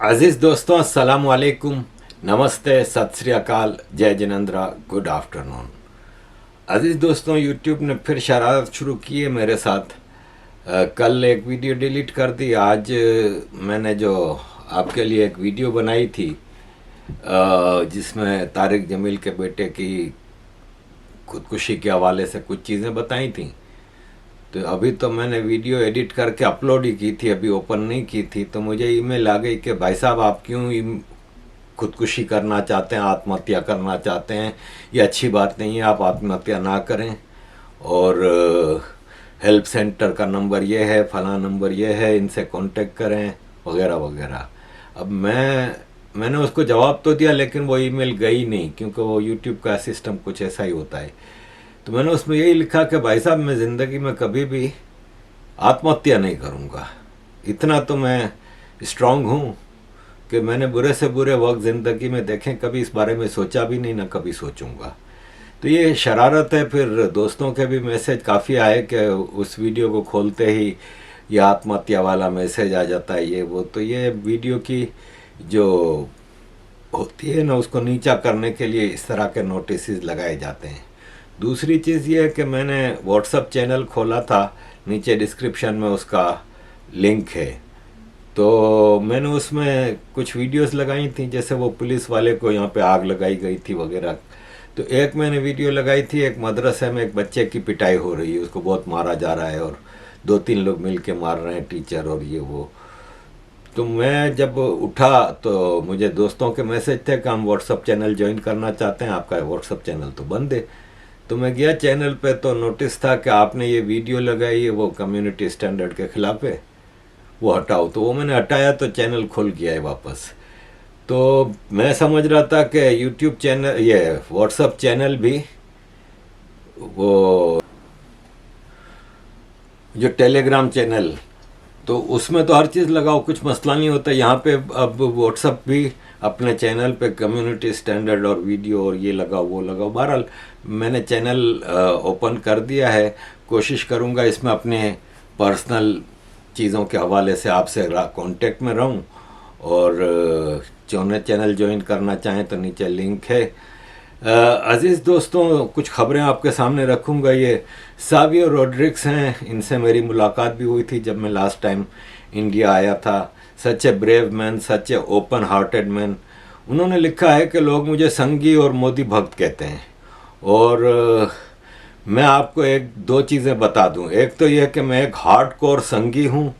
अजीज़ दोस्तों, अस्सलाम वालेकुम, नमस्ते, सत श्री अकाल, जय जिनेंद्रा, गुड आफ्टरनून। अजीज़ दोस्तों, यूट्यूब ने फिर शरारत शुरू की है मेरे साथ। कल एक वीडियो डिलीट कर दी। आज मैंने जो आपके लिए एक वीडियो बनाई थी जिसमें तारिक जमील के बेटे की खुदकुशी के हवाले से कुछ चीज़ें बताई थी। तो अभी तो मैंने वीडियो एडिट करके अपलोड ही की थी, अभी ओपन नहीं की थी। तो मुझे ईमेल आ गई कि भाई साहब आप क्यों खुदकुशी करना चाहते हैं, आत्महत्या करना चाहते हैं, ये अच्छी बात नहीं है, आप आत्महत्या ना करें। और हेल्प सेंटर का नंबर ये है, फला नंबर ये है, इनसे कांटेक्ट करें, वगैरह वगैरह। अब मैंने उसको जवाब तो दिया, लेकिन वो ईमेल गई नहीं, क्योंकि वो यूट्यूब का सिस्टम कुछ ऐसा ही होता है। तो मैंने उसमें यही लिखा कि भाई साहब मैं ज़िंदगी में कभी भी आत्महत्या नहीं करूँगा। इतना तो मैं स्ट्रांग हूँ कि मैंने बुरे से बुरे वक्त ज़िंदगी में देखें, कभी इस बारे में सोचा भी नहीं, ना कभी सोचूंगा। तो ये शरारत है। फिर दोस्तों के भी मैसेज काफ़ी आए कि उस वीडियो को खोलते ही ये आत्महत्या वाला मैसेज आ जाता है, ये वो। तो ये वीडियो की जो होती है ना, उसको नीचा करने के लिए इस तरह के नोटिस लगाए जाते हैं। दूसरी चीज़ ये है कि मैंने व्हाट्सअप चैनल खोला था, नीचे डिस्क्रिप्शन में उसका लिंक है। तो मैंने उसमें कुछ वीडियोस लगाई थी, जैसे वो पुलिस वाले को यहाँ पे आग लगाई गई थी वगैरह। तो एक मैंने वीडियो लगाई थी, एक मदरसे में एक बच्चे की पिटाई हो रही है, उसको बहुत मारा जा रहा है और 2-3 लोग मिल के मार रहे हैं, टीचर और ये वो। तो मैं जब उठा तो मुझे दोस्तों के मैसेज थे कि हम व्हाट्सअप चैनल ज्वाइन करना चाहते हैं, आपका व्हाट्सअप चैनल तो बंद है। तो मैं गया चैनल पे, तो नोटिस था कि आपने ये वीडियो लगाई है वो कम्युनिटी स्टैंडर्ड के खिलाफ है, वो हटाओ। तो वो मैंने हटाया तो चैनल खुल गया है वापस। तो मैं समझ रहा था कि यूट्यूब चैनल, ये व्हाट्सअप चैनल भी, वो जो टेलीग्राम चैनल, तो उसमें तो हर चीज़ लगाओ, कुछ मसला नहीं होता। यहाँ पे अब व्हाट्सअप भी अपने चैनल पे कम्युनिटी स्टैंडर्ड और वीडियो और ये लगाओ वो लगाओ। बहरहाल मैंने चैनल ओपन कर दिया है। कोशिश करूँगा इसमें अपने पर्सनल चीज़ों के हवाले से आपसे कांटेक्ट में रहूँ। और चैनल ज्वाइन करना चाहें तो नीचे लिंक है। अज़ीज़ दोस्तों, कुछ खबरें आपके सामने रखूँगा। ये सावियो रोड्रिग्स हैं, इनसे मेरी मुलाकात भी हुई थी जब मैं लास्ट टाइम इंडिया आया था। Such a brave man, such a open hearted man. उन्होंने लिखा है कि लोग मुझे संघी और मोदी भक्त कहते हैं। और मैं आपको एक दो चीज़ें बता दूं। एक तो यह कि मैं एक हार्डकोर संघी हूं,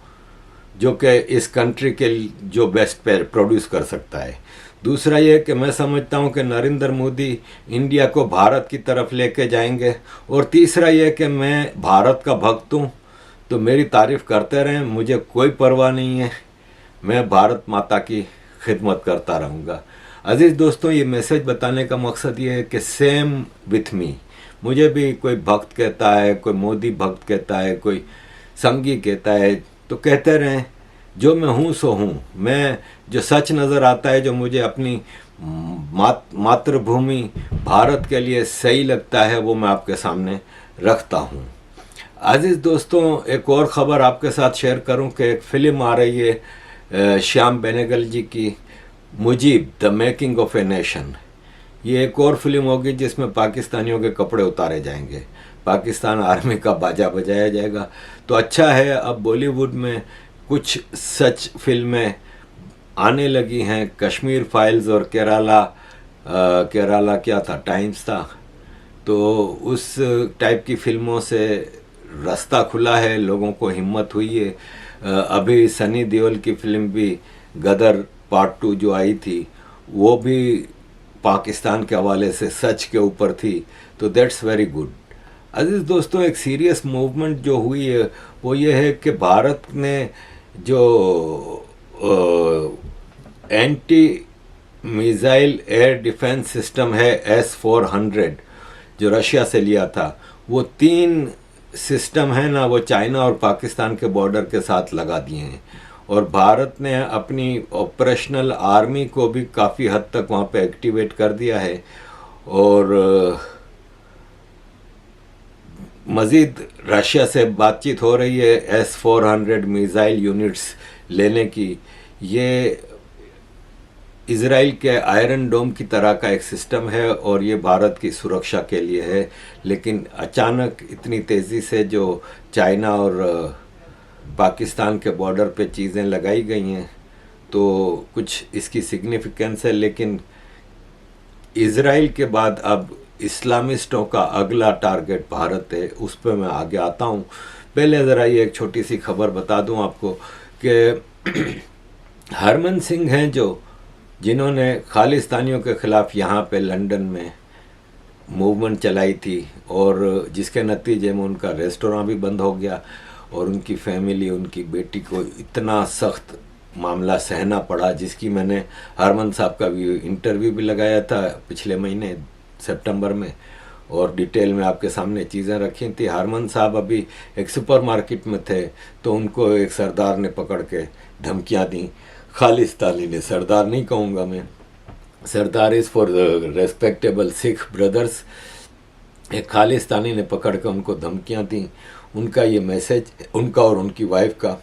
जो कि इस कंट्री के जो बेस्ट प्रोड्यूस कर सकता है। दूसरा यह कि मैं समझता हूं कि नरेंद्र मोदी इंडिया को भारत की तरफ लेके जाएंगे। और तीसरा यह कि मैं भारत का भक्त हूं, तो मेरी तारीफ़ करते रहें, मुझे कोई परवाह नहीं है। मैं भारत माता की खिदमत करता रहूँगा। अजीज़ दोस्तों, ये मैसेज बताने का मकसद ये है कि सेम विथ मी। मुझे भी कोई भक्त कहता है, कोई मोदी भक्त कहता है, कोई संघी कहता है, तो कहते रहें। जो मैं हूँ सो हूँ। मैं जो सच नज़र आता है, जो मुझे अपनी मातृभूमि भारत के लिए सही लगता है, वो मैं आपके सामने रखता हूँ। अजीज़ दोस्तों, एक और ख़बर आपके साथ शेयर करूं कि एक फ़िल्म आ रही है श्याम बेनेगल जी की, Mujib the making of a nation. ये एक और फिल्म होगी जिसमें पाकिस्तानियों के कपड़े उतारे जाएंगे, पाकिस्तान आर्मी का बाजा बजाया जाएगा। तो अच्छा है, अब बॉलीवुड में कुछ सच फिल्में आने लगी हैं। कश्मीर फाइल्स और केराला क्या था, टाइम्स था। तो उस टाइप की फिल्मों से रास्ता खुला है, लोगों को हिम्मत हुई है। अभी सनी देओल की फिल्म भी गदर पार्ट 2 जो आई थी, वो भी पाकिस्तान के हवाले से सच के ऊपर थी। तो दैट्स वेरी गुड। अजीज़ दोस्तों, एक सीरियस मूवमेंट जो हुई है वो ये है कि भारत ने जो anti missile air defence system है S-400, जो रशिया से लिया था, वो 3 सिस्टम है ना, वो चाइना और पाकिस्तान के बॉर्डर के साथ लगा दिए हैं। और भारत ने अपनी ऑपरेशनल आर्मी को भी काफ़ी हद तक वहाँ पे एक्टिवेट कर दिया है। और मज़ीद रशिया से बातचीत हो रही है S-400 मिसाइल यूनिट्स लेने की। ये इज़राइल के आयरन डोम की तरह का एक सिस्टम है और ये भारत की सुरक्षा के लिए है, लेकिन अचानक इतनी तेज़ी से जो चाइना और पाकिस्तान के बॉर्डर पे चीज़ें लगाई गई हैं तो कुछ इसकी सिग्निफिकेंस है। लेकिन इज़राइल के बाद अब इस्लामिस्टों का अगला टारगेट भारत है, उस पर मैं आगे आता हूँ। पहले ज़रा ये एक छोटी सी खबर बता दूँ आपको कि हरमन सिंह हैं जिन्होंने खालिस्तानियों के ख़िलाफ़ यहाँ पे लंदन में मूवमेंट चलाई थी और जिसके नतीजे में उनका रेस्टोरेंट भी बंद हो गया और उनकी फैमिली, उनकी बेटी को इतना सख्त मामला सहना पड़ा, जिसकी मैंने हरमन साहब का भी इंटरव्यू भी लगाया था पिछले महीने सितंबर में और डिटेल में आपके सामने चीज़ें रखी थी। हरमन साहब अभी एक सुपरमार्केट में थे तो उनको एक सरदार ने पकड़ के धमकियाँ दी। खालिस्तानी ने, सरदार नहीं कहूँगा मैं, Sardar is for the respectable Sikh brothers. एक खालिस्तानी ने पकड़ कर उनको धमकियाँ दी। उनका ये मैसेज, उनका और उनकी वाइफ का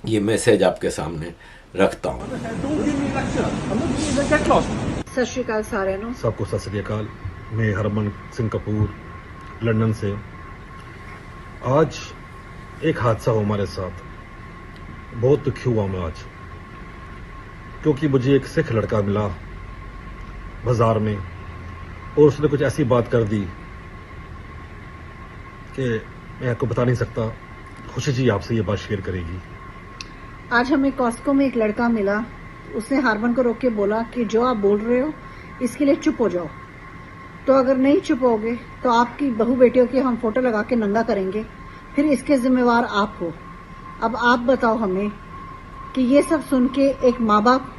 ये मैसेज आपके सामने रखता हूँ। सत श्री अकाल सारे नु सबको सत श्री अकाल। मैं हरमन सिंह कपूर लंदन से। आज एक हादसा हुआ हमारे साथ, बहुत दुखी हुआ मैं आज, क्योंकि मुझे एक सिख लड़का मिला बाजार में और उसने कुछ ऐसी बात कर दी कि मैं आपको बता नहीं सकता। खुशी जी आपसे ये बात शेयर करेगी। आज हमें कॉस्को में एक लड़का मिला, उसने हारमन को रोक के बोला कि जो आप बोल रहे हो इसके लिए चुप हो जाओ, तो अगर नहीं चुप होगे तो आपकी बहू बेटियों की हम फोटो लगा के नंगा करेंगे, फिर इसके जिम्मेवार आप हो। अब आप बताओ हमें कि ये सब सुन के एक माँ बाप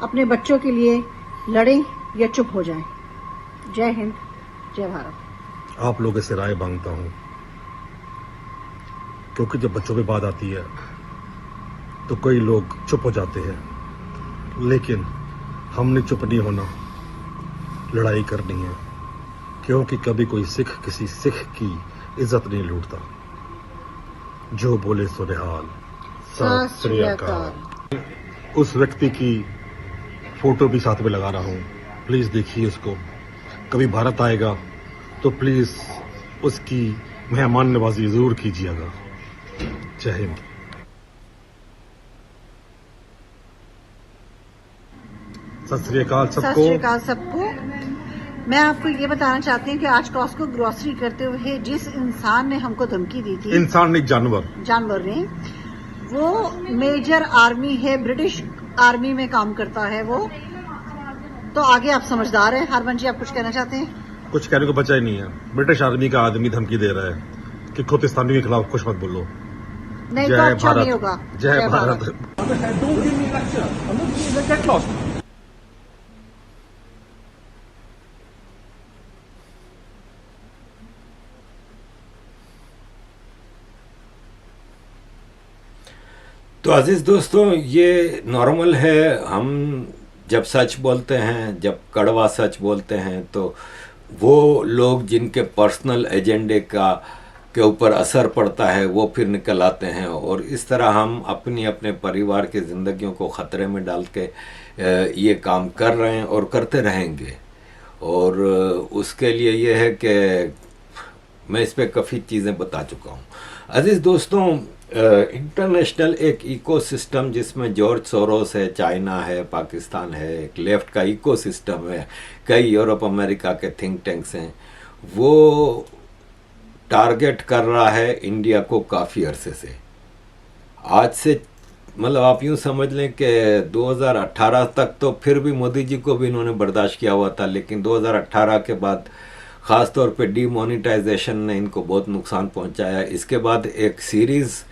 अपने बच्चों के लिए लड़ें या चुप हो जाएं। जय हिंद, जय भारत। आप लोगों से राय मांगता हूं, क्योंकि जब बच्चों पे बात आती है तो कई लोग चुप हो जाते हैं, लेकिन हमने चुप नहीं होना, लड़ाई करनी है, क्योंकि कभी कोई सिख किसी सिख की इज्जत नहीं लूटता। जो बोले सो निहाल। सत श्री अकाल। उस व्यक्ति की फोटो भी साथ में लगा रहा हूं, प्लीज देखिए उसको। कभी भारत आएगा तो प्लीज उसकी मेहमान नवाजी जरूर कीजिएगा। जय हिंद। सत श्री अकाल सबको। सत श्री अकाल सबको। मैं आपको ये बताना चाहती हूँ कि आज कॉस्को ग्रोसरी करते हुए जिस इंसान ने हमको धमकी दी थी, इंसान नहीं जानवर ने, वो मेजर आर्मी है, ब्रिटिश आर्मी में काम करता है वो। तो आगे आप समझदार हैं। हरमन जी, आप कुछ कहना चाहते हैं? कुछ कहने को बचा ही नहीं है। ब्रिटिश आर्मी का आदमी धमकी दे रहा है कि खुदिस्तानियों के खिलाफ कुछ मत बोलो। नहीं तो अच्छा नहीं होगा। जय भारत। तो अजीज दोस्तों, ये नॉर्मल है। हम जब सच बोलते हैं, जब कड़वा सच बोलते हैं, तो वो लोग जिनके पर्सनल एजेंडे के ऊपर असर पड़ता है वो फिर निकल आते हैं और इस तरह हम अपने परिवार की ज़िंदगियों को ख़तरे में डाल के ये काम कर रहे हैं और करते रहेंगे। और उसके लिए ये है कि मैं इस पर काफ़ी चीज़ें बता चुका हूँ। अजीज़ दोस्तों, इंटरनेशनल एक इकोसिस्टम जिसमें जॉर्ज सोरोस है, चाइना है, पाकिस्तान है, एक लेफ्ट का इकोसिस्टम है, कई यूरोप अमेरिका के थिंक टैंक्स हैं, वो टारगेट कर रहा है इंडिया को काफ़ी अरसे से। आज से मतलब आप यूँ समझ लें कि 2018 तक तो फिर भी मोदी जी को भी इन्होंने बर्दाश्त किया हुआ था, लेकिन 2018 के बाद ख़ास तौर पे डीमोनेटाइजेशन ने इनको बहुत नुकसान पहुंचाया। इसके बाद एक सीरीज़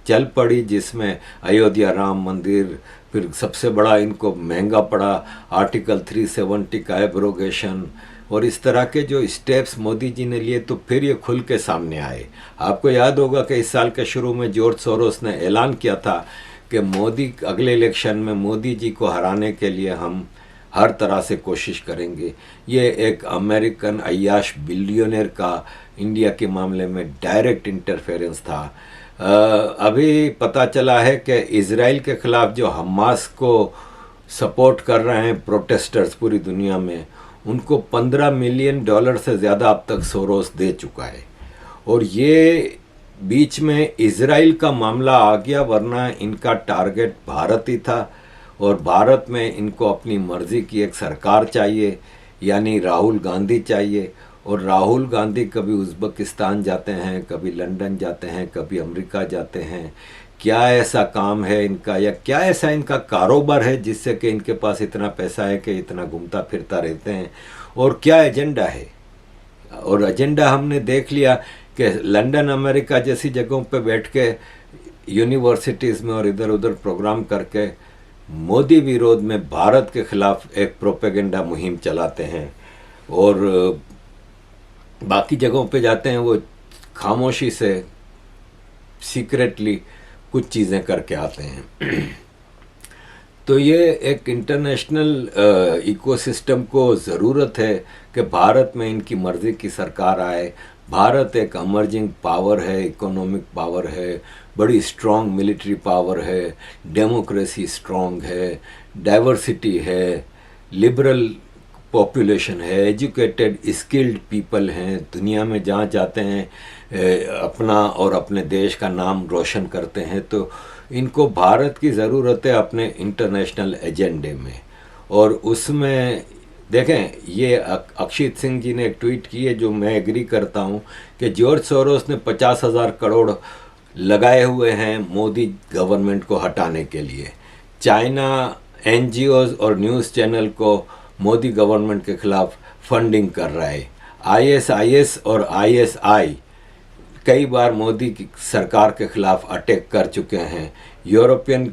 चल पड़ी जिसमें अयोध्या राम मंदिर, फिर सबसे बड़ा इनको महंगा पड़ा आर्टिकल 370 का एब्रोगेशन, और इस तरह के जो स्टेप्स मोदी जी ने लिए तो फिर ये खुल के सामने आए। आपको याद होगा कि इस साल के शुरू में जॉर्ज सोरोस ने ऐलान किया था कि मोदी अगले इलेक्शन में मोदी जी को हराने के लिए हम हर तरह से कोशिश करेंगे। ये एक अमेरिकन अय्याश बिलियनर का इंडिया के मामले में डायरेक्ट इंटरफेरेंस था। अभी पता चला है कि इज़राइल के ख़िलाफ़ जो हमास को सपोर्ट कर रहे हैं प्रोटेस्टर्स पूरी दुनिया में, उनको $15 मिलियन से ज़्यादा अब तक सोरोस दे चुका है। और ये बीच में इजराइल का मामला आ गया, वरना इनका टारगेट भारत ही था। और भारत में इनको अपनी मर्जी की एक सरकार चाहिए, यानी राहुल गांधी चाहिए। और राहुल गांधी कभी उज़्बेकिस्तान जाते हैं, कभी लंदन जाते हैं, कभी अमेरिका जाते हैं। क्या ऐसा काम है इनका, या क्या ऐसा इनका कारोबार है जिससे कि इनके पास इतना पैसा है कि इतना घूमता फिरता रहते हैं, और क्या एजेंडा है? और एजेंडा हमने देख लिया कि लंदन अमेरिका जैसी जगहों पे बैठ के यूनिवर्सिटीज़ में और इधर उधर प्रोग्राम करके मोदी विरोध में भारत के खिलाफ एक प्रोपेगेंडा मुहिम चलाते हैं। और बाकी जगहों पे जाते हैं वो खामोशी से सीक्रेटली कुछ चीज़ें करके आते हैं। तो ये एक इंटरनेशनल इकोसिस्टम को ज़रूरत है कि भारत में इनकी मर्ज़ी की सरकार आए। भारत एक अमर्जिंग पावर है, इकोनॉमिक पावर है, बड़ी स्ट्रॉन्ग मिलिट्री पावर है, डेमोक्रेसी स्ट्रॉन्ग है, डाइवर्सिटी है, लिबरल पॉपुलेशन है, एजुकेटेड स्किल्ड पीपल हैं, दुनिया में जहाँ जाते हैं अपना और अपने देश का नाम रोशन करते हैं। तो इनको भारत की ज़रूरत है अपने इंटरनेशनल एजेंडे में। और उसमें देखें, ये अक्षित सिंह जी ने एक ट्वीट की है जो मैं एग्री करता हूँ कि जॉर्ज सोरोस ने 50,000 करोड़ लगाए हुए हैं मोदी गवर्नमेंट को हटाने के लिए। चाइना NGOs और न्यूज़ चैनल को मोदी गवर्नमेंट के खिलाफ फंडिंग कर रहा है। ISIS और ISI कई बार मोदी की सरकार के खिलाफ अटैक कर चुके हैं। यूरोपियन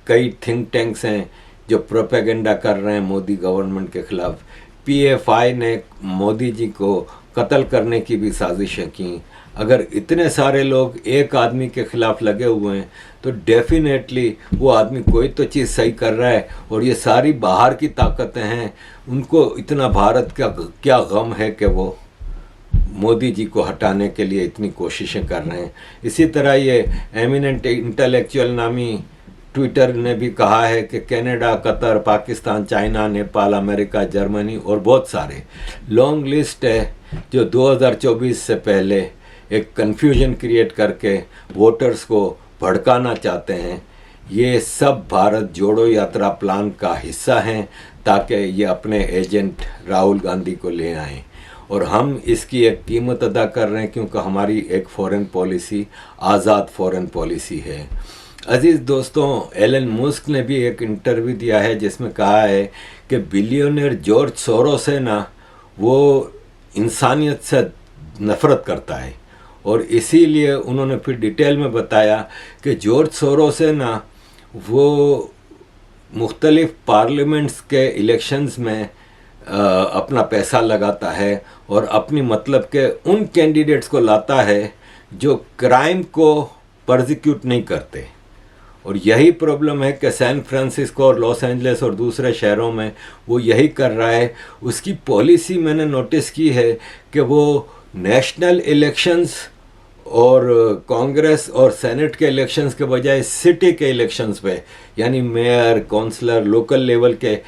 कई थिंक टैंक्स हैं जो प्रोपेगेंडा कर रहे हैं मोदी गवर्नमेंट के खिलाफ। PFI ने मोदी जी को कत्ल करने की भी साजिशें की। अगर इतने सारे लोग एक आदमी के खिलाफ लगे हुए हैं तो डेफिनेटली वो आदमी कोई तो चीज़ सही कर रहा है। और ये सारी बाहर की ताकतें हैं, उनको इतना भारत का क्या गम है कि वो मोदी जी को हटाने के लिए इतनी कोशिशें कर रहे हैं। इसी तरह ये एमिनेंट इंटेलेक्चुअल नामी ट्विटर ने भी कहा है कि Canada, Qatar, Pakistan, China, Nepal, America, Germany और बहुत सारे लॉन्ग लिस्ट है जो 2024 से पहले एक कन्फ्यूजन क्रिएट करके वोटर्स को भड़काना चाहते हैं। ये सब भारत जोड़ो यात्रा प्लान का हिस्सा हैं ताकि ये अपने एजेंट राहुल गांधी को ले आएं। और हम इसकी एक कीमत अदा कर रहे हैं क्योंकि हमारी एक फॉरेन पॉलिसी आज़ाद फॉरेन पॉलिसी है। अजीज़ दोस्तों, एलन मुस्क ने भी एक इंटरव्यू दिया है जिसमें कहा है कि बिलियनर जॉर्ज सोरोस है ना, वो इंसानियत से नफ़रत करता है। और इसीलिए उन्होंने फिर डिटेल में बताया कि जॉर्ज सोरोस है ना, वो मुख्तलिफ पार्लियामेंट्स के इलेक्शंस में अपना पैसा लगाता है और अपनी मतलब के उन कैंडिडेट्स को लाता है जो क्राइम को प्रोसिक्यूट नहीं करते। और यही प्रॉब्लम है कि सैन फ्रांसिस्को और लॉस एंजलिस और दूसरे शहरों में वो यही कर रहा है। उसकी पॉलिसी मैंने नोटिस की है कि वो नेशनल इलेक्शंस और कांग्रेस और सेनेट के इलेक्शंस के बजाय सिटी के इलेक्शंस पे, यानी मेयर, काउंसलर, लोकल लेवल के,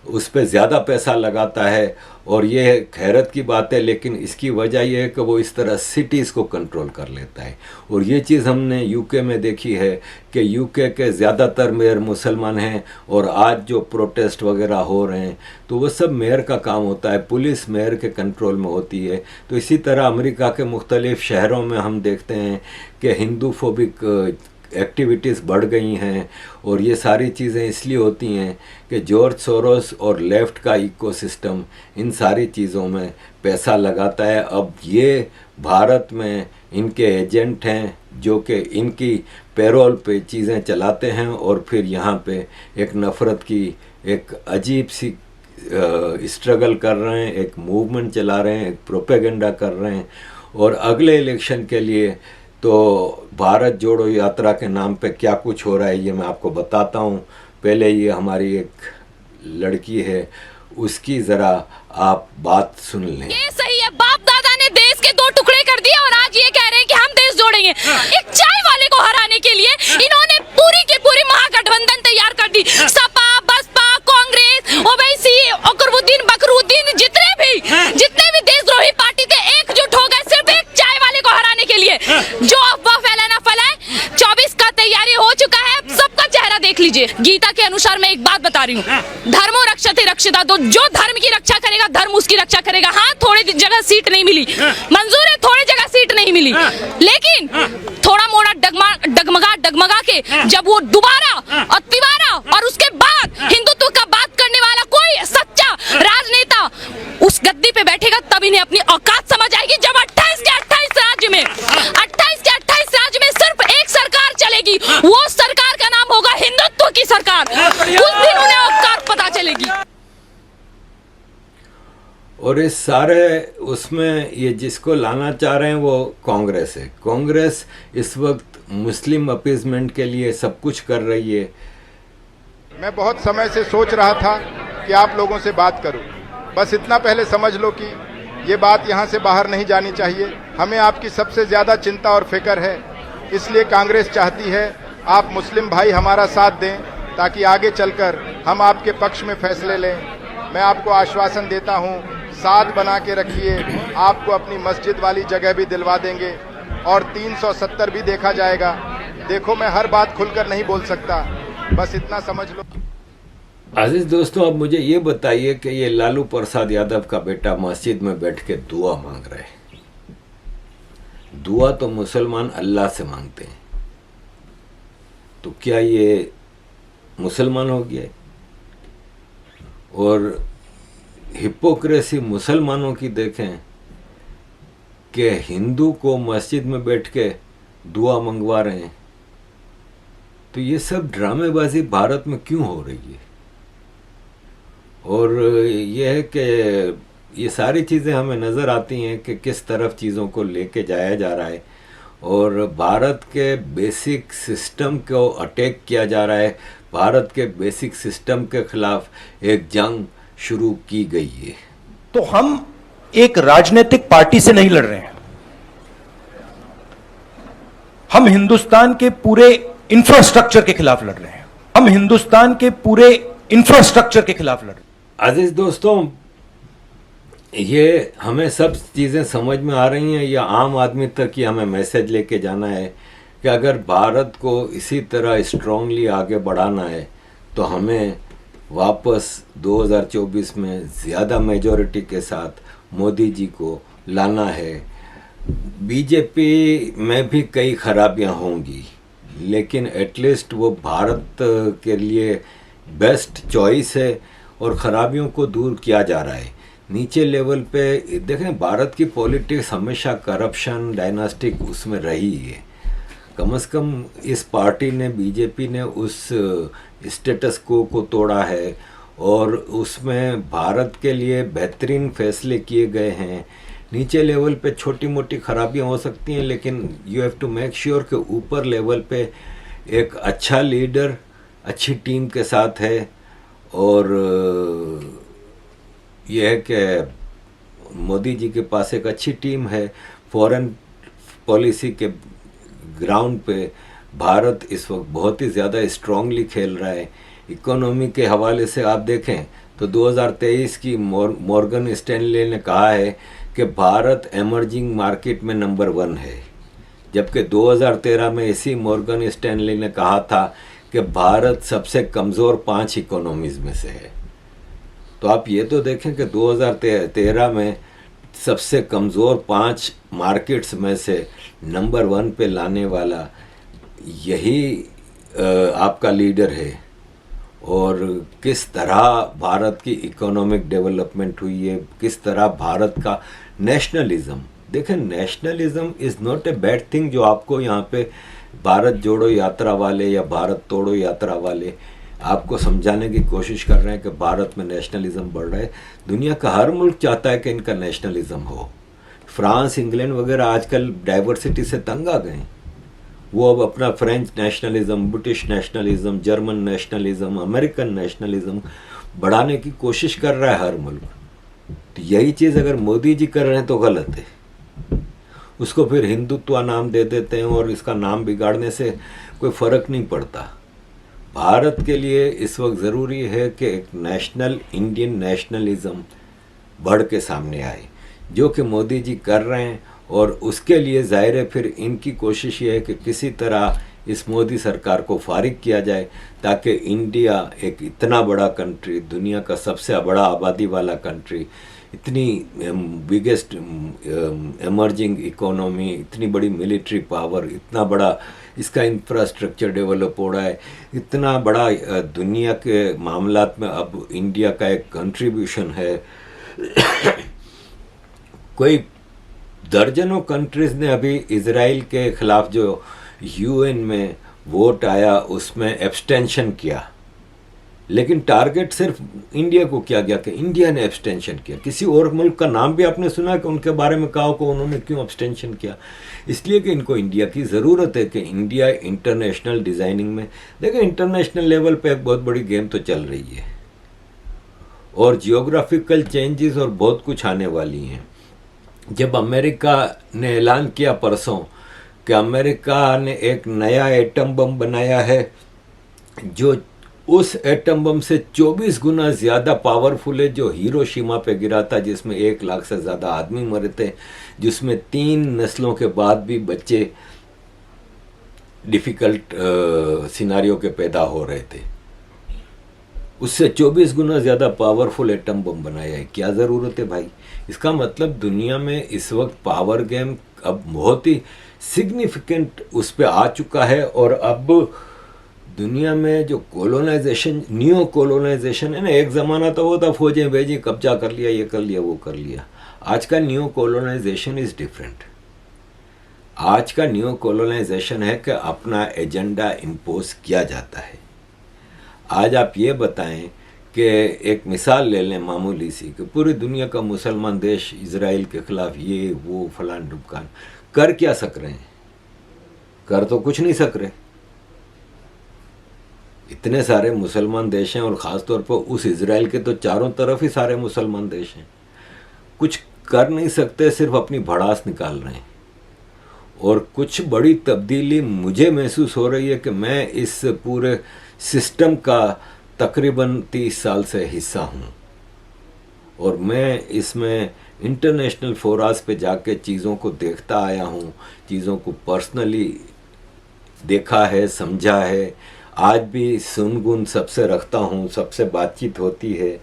उस पर ज़्यादा पैसा लगाता है। और ये हैरत की बात है, लेकिन इसकी वजह यह है कि वो इस तरह सिटीज़ को कंट्रोल कर लेता है। और ये चीज़ हमने यूके में देखी है कि यूके के ज़्यादातर मेयर मुसलमान हैं और आज जो प्रोटेस्ट वगैरह हो रहे हैं तो वो सब मेयर का काम होता है, पुलिस मेयर के कंट्रोल में होती है। तो इसी तरह अमेरिका के मुख्तलिफ शहरों में हम देखते हैं कि हिंदू फोबिक एक्टिविटीज़ बढ़ गई हैं। और ये सारी चीज़ें इसलिए होती हैं कि जॉर्ज सोरोस और लेफ़्ट का इकोसिस्टम इन सारी चीज़ों में पैसा लगाता है। अब ये भारत में इनके एजेंट हैं जो कि इनकी पैरोल पे चीज़ें चलाते हैं और फिर यहाँ पे एक नफ़रत की एक अजीब सी स्ट्रगल कर रहे हैं, एक मूवमेंट चला रहे हैं, एक प्रोपेगेंडा कर रहे हैं। और अगले इलेक्शन के लिए तो भारत जोड़ो यात्रा के नाम पे क्या कुछ हो रहा है ये मैं आपको बताता हूँ। पहले ये हमारी एक लड़की है, उसकी ज़रा आप बात सुन लें। ये सही है, बाप दादा ने देश के 2 टुकड़े कर दिए और आज ये कह रहे हैं कि हम देश जोड़ेंगे। एक चाय वाले को हराने के लिए इन्होंने पूरी की पूरी महागठबंधन तैयार कर दी। सपा, बसपा, देख लीजिए, गीता के अनुसार मैं एक बात बता रही हूँ, धर्मो रक्षते रक्षिता, तो जो धर्म की रक्षा करेगा धर्म उसकी रक्षा करेगा। हाँ, थोड़ी जगह सीट नहीं मिली, मंजूर है, थोड़ी जगह सीट नहीं मिली, लेकिन थोड़ा मोड़ा डगमगा के जब वो दोबारा और तिबारा और उसके बाद हिंदुत्व का बात करने वाला कोई सच्चा राजनेता उस गद्दी पे बैठेगा, तब इन्हें अपनी औकात समझ आएगी। जब 28 के 28 राज्य में 28 के 28 राज्य में सिर्फ एक सरकार चलेगी, वो सरकार का नाम होगा हिंदुत्व की सरकार। उस दिन उन्हें औकात पता चलेगी। और इस सारे उसमें ये जिसको लाना चाह रहे हैं वो कांग्रेस है। कांग्रेस इस वक्त मुस्लिम अपीजमेंट के लिए सब कुछ कर रही है। मैं बहुत समय से सोच रहा था कि आप लोगों से बात करूं, बस इतना पहले समझ लो कि ये बात यहाँ से बाहर नहीं जानी चाहिए। हमें आपकी सबसे ज़्यादा चिंता और फिक्र है, इसलिए कांग्रेस चाहती है आप मुस्लिम भाई हमारा साथ दें ताकि आगे चलकर हम आपके पक्ष में फैसले लें। मैं आपको आश्वासन देता हूँ, साथ बना के रखिए, आपको अपनी मस्जिद वाली जगह भी दिलवा देंगे और 370 भी देखा जाएगा। देखो, मैं हर बात खुलकर नहीं बोल सकता, बस इतना समझ लो। अजीज दोस्तों, अब मुझे ये बताइए कि ये लालू प्रसाद यादव का बेटा मस्जिद में बैठ के दुआ मांग रहा है। दुआ तो मुसलमान अल्लाह से मांगते हैं, तो क्या ये मुसलमान हो गया? और हिपोक्रेसी मुसलमानों की देखें कि हिंदू को मस्जिद में बैठ के दुआ मंगवा रहे हैं। तो ये सब ड्रामेबाजी भारत में क्यों हो रही है? और यह है कि ये सारी चीज़ें हमें नज़र आती हैं कि किस तरफ चीज़ों को लेके जाया जा रहा है और भारत के बेसिक सिस्टम को अटैक किया जा रहा है। भारत के बेसिक सिस्टम के खिलाफ एक जंग शुरू की गई है। तो हम एक राजनीतिक पार्टी से नहीं लड़ रहे हैं, हम हिंदुस्तान के पूरे इंफ्रास्ट्रक्चर के खिलाफ लड़ रहे हैं। हम हिंदुस्तान के पूरे इंफ्रास्ट्रक्चर के खिलाफ लड़ रहे हैं। अजीज दोस्तों, ये हमें सब चीज़ें समझ में आ रही हैं, या आम आदमी तक ही हमें मैसेज लेके जाना है कि अगर भारत को इसी तरह स्ट्रांगली आगे बढ़ाना है तो हमें वापस 2024 में ज़्यादा मेजॉरिटी के साथ मोदी जी को लाना है। बीजेपी में भी कई खराबियां होंगी, लेकिन एटलीस्ट वो भारत के लिए बेस्ट चॉइस है और ख़राबियों को दूर किया जा रहा है। नीचे लेवल पे देखें, भारत की पॉलिटिक्स हमेशा करप्शन, डायनास्टिक उसमें रही है। कम से कम इस पार्टी ने, बीजेपी ने उस स्टेटस को तोड़ा है और उसमें भारत के लिए बेहतरीन फैसले किए गए हैं। नीचे लेवल पे छोटी मोटी खराबियां हो सकती हैं, लेकिन you have to make sure कि ऊपर लेवल पे एक अच्छा लीडर अच्छी टीम के साथ है। और यह है कि मोदी जी के पास एक अच्छी टीम है। फॉरेन पॉलिसी के ग्राउंड पे भारत इस वक्त बहुत ही ज़्यादा स्ट्रांगली खेल रहा है। इकोनॉमी के हवाले से आप देखें तो 2023 की मॉर्गन स्टैनले ने कहा है कि भारत एमर्जिंग मार्केट में नंबर 1 है, जबकि 2013 में इसी मॉर्गन स्टैनले ने कहा था कि भारत सबसे कमज़ोर 5 इकोनॉमीज़ में से है। तो आप ये तो देखें कि 2013 में सबसे कमज़ोर 5 मार्केट्स में से नंबर 1 पे लाने वाला यही आपका लीडर है। और किस तरह भारत की इकोनॉमिक डेवलपमेंट हुई है, किस तरह भारत का नेशनलिज्म, देखें nationalism is not a bad thing. जो आपको यहाँ पे भारत जोड़ो यात्रा वाले या भारत तोड़ो यात्रा वाले आपको समझाने की कोशिश कर रहे हैं कि भारत में नेशनलिज्म बढ़ रहा है। दुनिया का हर मुल्क चाहता है कि इनका नेशनलिज्म हो। फ्रांस, इंग्लैंड वगैरह आजकल डाइवर्सिटी से तंग आ गए। वो अब अपना French nationalism, British nationalism, German nationalism, American nationalism बढ़ाने की कोशिश कर रहा है हर मुल्क। तो यही चीज़ अगर मोदी जी कर रहे हैं तो गलत है। उसको फिर हिंदुत्व नाम दे देते हैं और इसका नाम बिगाड़ने से कोई फ़र्क नहीं पड़ता। भारत के लिए इस वक्त ज़रूरी है कि एक नेशनल इंडियन नेशनलिज्म बढ़ के सामने आए, जो कि मोदी जी कर रहे हैं। और उसके लिए ज़ाहिर है फिर इनकी कोशिश ये है कि किसी तरह इस मोदी सरकार को फारिग किया जाए, ताकि इंडिया एक इतना बड़ा कंट्री, दुनिया का सबसे बड़ा आबादी वाला कंट्री, इतनी बिगेस्ट एमर्जिंग इकोनॉमी, इतनी बड़ी मिलिट्री पावर, इतना बड़ा इसका इंफ्रास्ट्रक्चर डेवलप हो रहा है, इतना बड़ा दुनिया के मामलात में अब इंडिया का एक कंट्रीब्यूशन है। कोई दर्जनों कंट्रीज ने अभी इजराइल के खिलाफ जो यूएन में वोट आया उसमें एब्सटेंशन किया, लेकिन टारगेट सिर्फ इंडिया को किया गया कि इंडिया ने एब्सटेंशन किया। किसी और मुल्क का नाम भी आपने सुना कि उनके बारे में कहा को उन्होंने क्यों एब्सटेंशन किया? इसलिए कि इनको इंडिया की ज़रूरत है कि इंडिया इंटरनेशनल डिज़ाइनिंग में, देखिए इंटरनेशनल लेवल पे एक बहुत बड़ी गेम तो चल रही है और जियोग्राफिकल चेंजेस और बहुत कुछ आने वाली हैं। जब अमेरिका ने ऐलान किया परसों कि अमेरिका ने एक नया एटम बम बनाया है जो उस एटम बम से 24 गुना ज़्यादा पावरफुल है, जो हिरोशिमा पे गिरा था, जिसमें 1 लाख से ज़्यादा आदमी मरे थे, जिसमें 3 नस्लों के बाद भी बच्चे डिफ़िकल्ट सिनारियों के पैदा हो रहे थे, उससे 24 गुना ज़्यादा पावरफुल एटम बम बनाया है। क्या ज़रूरत है भाई? इसका मतलब दुनिया में इस वक्त पावर गेम अब बहुत ही सिग्निफिकेंट उस पर आ चुका है। और अब दुनिया में जो कोलोनाइजेशन, न्यू कोलोनाइजेशन है ना, एक ज़माना तो वो था फौजें भेजी, कब्जा कर लिया, ये कर लिया, वो कर लिया। आज का न्यू कोलोनाइजेशन इज़ डिफरेंट। आज का न्यू कोलोनाइजेशन है कि अपना एजेंडा इम्पोज किया जाता है। आज आप ये बताएं कि एक मिसाल ले लें मामूली सी, कि पूरी दुनिया का मुसलमान देश इजराइल के खिलाफ ये वो फलान ढुमकान कर क्या सक रहे हैं? कर तो कुछ नहीं सक रहे। इतने सारे मुसलमान देश हैं और ख़ास तौर पर उस इजराइल के तो चारों तरफ ही सारे मुसलमान देश हैं, कुछ कर नहीं सकते, सिर्फ अपनी भड़ास निकाल रहे हैं। और कुछ बड़ी तब्दीली मुझे महसूस हो रही है कि मैं इस पूरे सिस्टम का तकरीबन 30 साल से हिस्सा हूँ और मैं इसमें इंटरनेशनल फोरास पे जाके चीज़ों को देखता आया हूँ, चीज़ों को पर्सनली देखा है, समझा है। आज भी सुनगुन सबसे रखता हूँ, सबसे बातचीत होती है।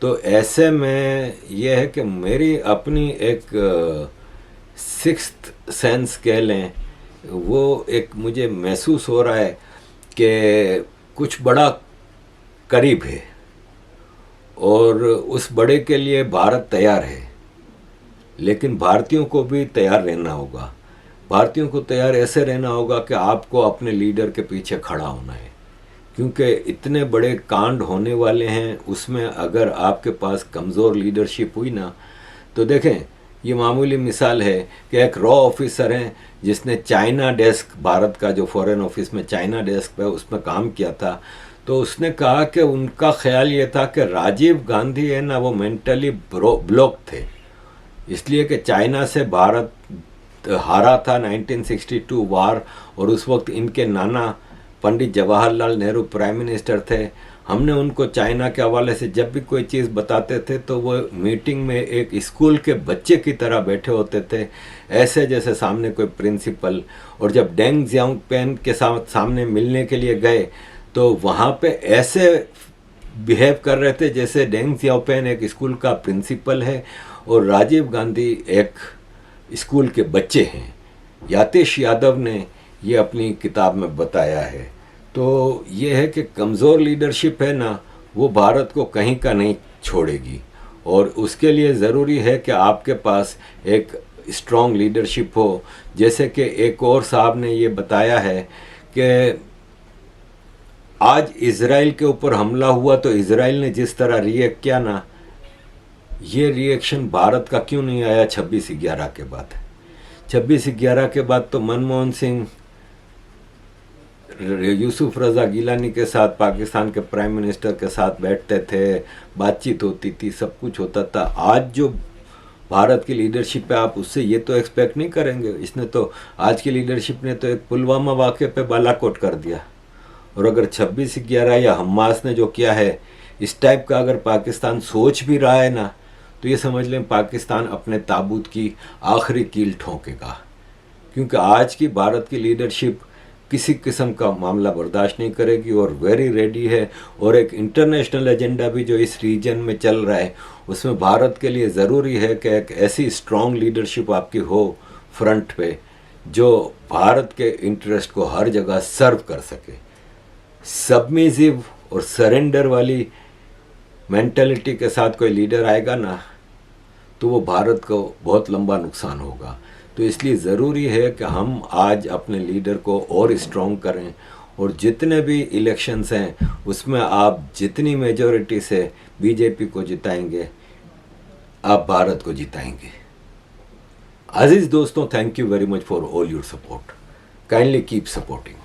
तो ऐसे में यह है कि मेरी अपनी एक सिक्स्थ सेंस कह लें, वो एक मुझे महसूस हो रहा है कि कुछ बड़ा करीब है और उस बड़े के लिए भारत तैयार है। लेकिन भारतीयों को भी तैयार रहना होगा। भारतीयों को तैयार ऐसे रहना होगा कि आपको अपने लीडर के पीछे खड़ा होना है, क्योंकि इतने बड़े कांड होने वाले हैं। उसमें अगर आपके पास कमज़ोर लीडरशिप हुई ना, तो देखें ये मामूली मिसाल है कि एक रॉ ऑफिसर हैं जिसने चाइना डेस्क, भारत का जो फॉरेन ऑफिस में चाइना डेस्क है उसमें काम किया था। तो उसने कहा कि उनका ख्याल ये था कि राजीव गांधी है ना, वो मेंटली ब्लॉक थे, इसलिए कि चाइना से भारत हारा था 1962 वार, और उस वक्त इनके नाना पंडित जवाहरलाल नेहरू प्राइम मिनिस्टर थे। हमने उनको चाइना के हवाले से जब भी कोई चीज़ बताते थे तो वो मीटिंग में एक स्कूल के बच्चे की तरह बैठे होते थे, ऐसे जैसे सामने कोई प्रिंसिपल। और जब डेंग जियाओपिंग के सामने मिलने के लिए गए तो वहाँ पे ऐसे बिहेव कर रहे थे जैसे डेंग जियाओपिंग एक स्कूल का प्रिंसिपल है और राजीव गांधी एक स्कूल के बच्चे हैं। यातेश यादव ने ये अपनी किताब में बताया है। तो ये है कि कमज़ोर लीडरशिप है ना, वो भारत को कहीं का नहीं छोड़ेगी, और उसके लिए ज़रूरी है कि आपके पास एक स्ट्रॉन्ग लीडरशिप हो। जैसे कि एक और साहब ने ये बताया है कि आज इज़राइल के ऊपर हमला हुआ तो इज़राइल ने जिस तरह रिएक्ट किया ना, ये रिएक्शन भारत का क्यों नहीं आया 26/11 के बाद? 26/11 के बाद तो मनमोहन सिंह यूसुफ रज़ा गिलानी के साथ, पाकिस्तान के प्राइम मिनिस्टर के साथ बैठते थे, बातचीत होती थी, सब कुछ होता था। आज जो भारत की लीडरशिप है आप उससे ये तो एक्सपेक्ट नहीं करेंगे। इसने तो, आज की लीडरशिप ने तो एक पुलवामा वाक़े पे बालाकोट कर दिया, और अगर 26/11 या हमास ने जो किया है इस टाइप का अगर पाकिस्तान सोच भी रहा है ना, तो ये समझ लें पाकिस्तान अपने ताबूत की आखिरी कील ठोंकेगा। क्योंकि आज की भारत की लीडरशिप किसी किस्म का मामला बर्दाश्त नहीं करेगी और वेरी रेडी है। और एक इंटरनेशनल एजेंडा भी जो इस रीजन में चल रहा है उसमें भारत के लिए ज़रूरी है कि एक ऐसी स्ट्रॉन्ग लीडरशिप आपकी हो फ्रंट पे जो भारत के इंटरेस्ट को हर जगह सर्व कर सके। सबमिसिव और सरेंडर वाली मेंटालिटी के साथ कोई लीडर आएगा ना तो वो भारत को बहुत लंबा नुकसान होगा। तो इसलिए ज़रूरी है कि हम आज अपने लीडर को और स्ट्रॉन्ग करें और जितने भी इलेक्शंस हैं उसमें आप जितनी मेजॉरिटी से बीजेपी को जिताएंगे आप भारत को जिताएंगे। अजीज दोस्तों, thank you very much for all your support. Kindly keep supporting.